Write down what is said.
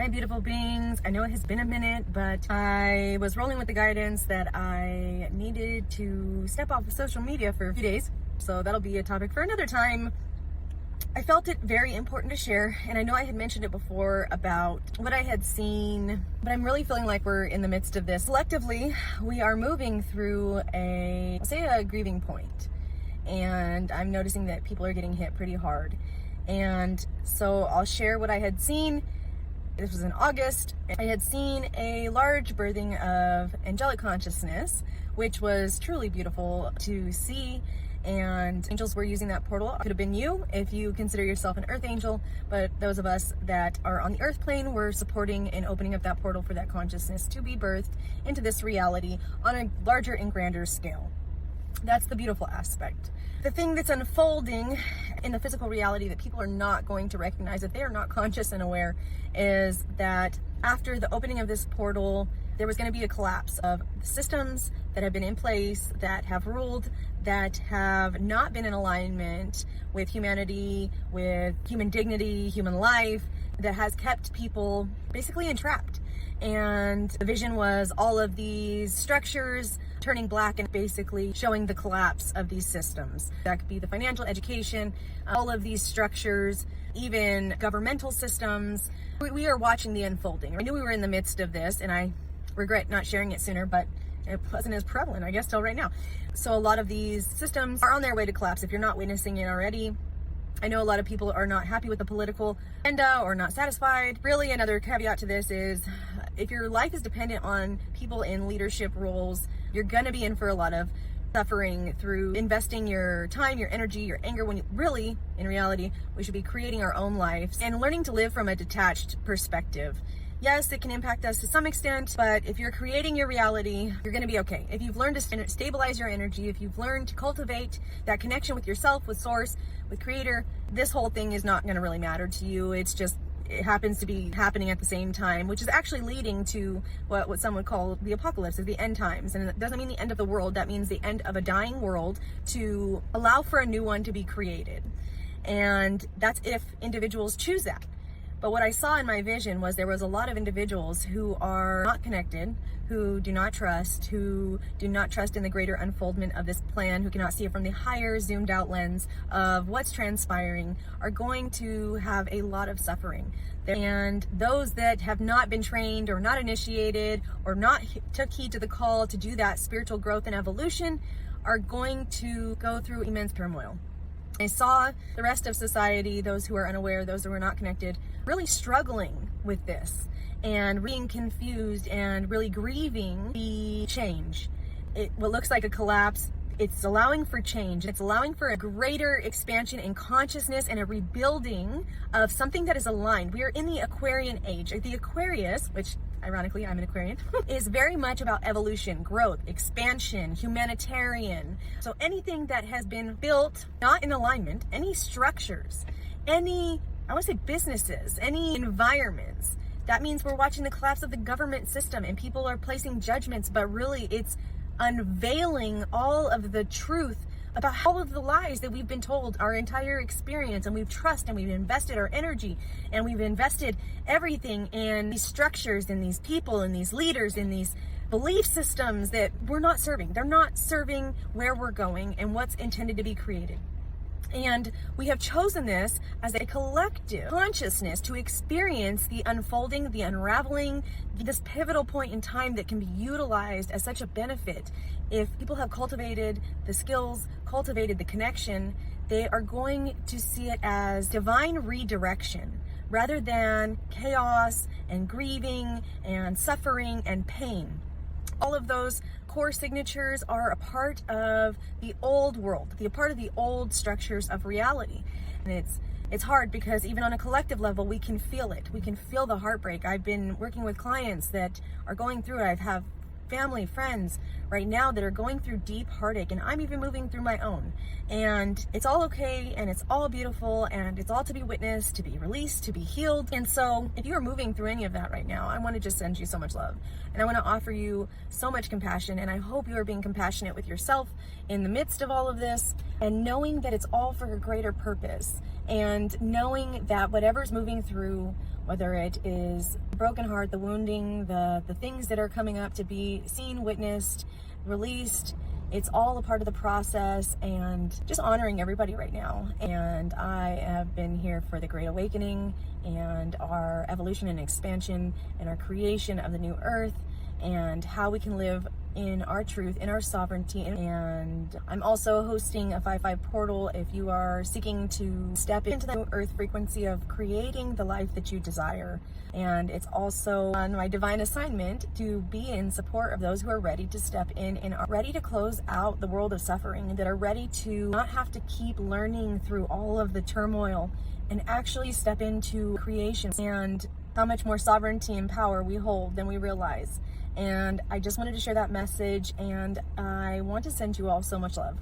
Hi beautiful beings. I know it has been a minute, but I was rolling with the guidance that I needed to step off of social media for a few days. So that'll be a topic for another time. I felt it very important to share, and I know I had mentioned it before about what I had seen, but I'm really feeling like we're in the midst of this. Collectively, we are moving through a grieving point, and I'm noticing that people are getting hit pretty hard. And so I'll share what I had seen. This was in August. I had seen a large birthing of angelic consciousness, which was truly beautiful to see. And angels were using that portal. It could have been you if you consider yourself an earth angel, but those of us that are on the earth plane were supporting and opening up that portal for that consciousness to be birthed into this reality on a larger and grander scale. That's the beautiful aspect. The thing that's unfolding in the physical reality that people are not going to recognize, if they are not conscious and aware, is that after the opening of this portal, there was going to be a collapse of systems that have been in place, that have ruled, that have not been in alignment with humanity, with human dignity, human life, that has kept people basically entrapped. And the vision was all of these structures turning black and basically showing the collapse of these systems. That could be the financial, education, all of these structures, even governmental systems. We are watching the unfolding. I knew we were in the midst of this, and I regret not sharing it sooner, but it wasn't as prevalent, I guess, till right now. So a lot of these systems are on their way to collapse if you're not witnessing it already. I know a lot of people are not happy with the political agenda or not satisfied. Really, another caveat to this is if your life is dependent on people in leadership roles, you're gonna be in for a lot of suffering through investing your time, your energy, your anger, when really, in reality, we should be creating our own lives and learning to live from a detached perspective. Yes, it can impact us to some extent, but if you're creating your reality, you're going to be okay. If you've learned to stabilize your energy, if you've learned to cultivate that connection with yourself, with source, with creator, this whole thing is not going to really matter to you. It's just, it happens to be happening at the same time, which is actually leading to what some would call the apocalypse, is the end times. And it doesn't mean the end of the world. That means the end of a dying world to allow for a new one to be created. And that's if individuals choose that. But what I saw in my vision was there was a lot of individuals who are not connected, who do not trust in the greater unfoldment of this plan, who cannot see it from the higher zoomed out lens of what's transpiring, are going to have a lot of suffering. And those that have not been trained or not initiated or not took heed to the call to do that spiritual growth and evolution are going to go through immense turmoil. I saw the rest of society, those who are unaware, those who are not connected, really struggling with this and being confused and really grieving the change. What looks like a collapse, it's allowing for change. It's allowing for a greater expansion in consciousness and a rebuilding of something that is aligned. We are in the Aquarian age. The Aquarius, which ironically I'm an Aquarian, is very much about evolution, growth, expansion, humanitarian. So anything that has been built not in alignment, any structures, businesses, any environments, that means we're watching the collapse of the government system and people are placing judgments, but really it's unveiling all of the truth about all of the lies that we've been told our entire experience, and we've trusted and we've invested our energy and we've invested everything in these structures and these people and these leaders and these belief systems that we're not serving. They're not serving where we're going and what's intended to be created. And we have chosen this as a collective consciousness to experience the unfolding, the unraveling, this pivotal point in time that can be utilized as such a benefit. If people have cultivated the skills, cultivated the connection, they are going to see it as divine redirection rather than chaos and grieving and suffering and pain. All of those core signatures are a part of the old world, a part of the old structures of reality. And it's hard because even on a collective level, we can feel it. We can feel the heartbreak. I've been working with clients that are going through it. I have family, friends right now that are going through deep heartache, and I'm even moving through my own. And it's all okay, and it's all beautiful, and it's all to be witnessed, to be released, to be healed. And so if you are moving through any of that right now, I want to just send you so much love, and I want to offer you so much compassion, and I hope you are being compassionate with yourself in the midst of all of this, and knowing that it's all for a greater purpose, and knowing that whatever's moving through whether it is the broken heart, the wounding, the things that are coming up to be seen, witnessed, released. It's all a part of the process, and just honoring everybody right now. And I have been here for the Great Awakening and our evolution and expansion and our creation of the new earth and how we can live in our truth, in our sovereignty. And I'm also hosting a 5-5 portal if you are seeking to step into the new earth frequency of creating the life that you desire. And it's also on my divine assignment to be in support of those who are ready to step in and are ready to close out the world of suffering, that are ready to not have to keep learning through all of the turmoil and actually step into creation and how much more sovereignty and power we hold than we realize. And I just wanted to share that message, and I want to send you all so much love.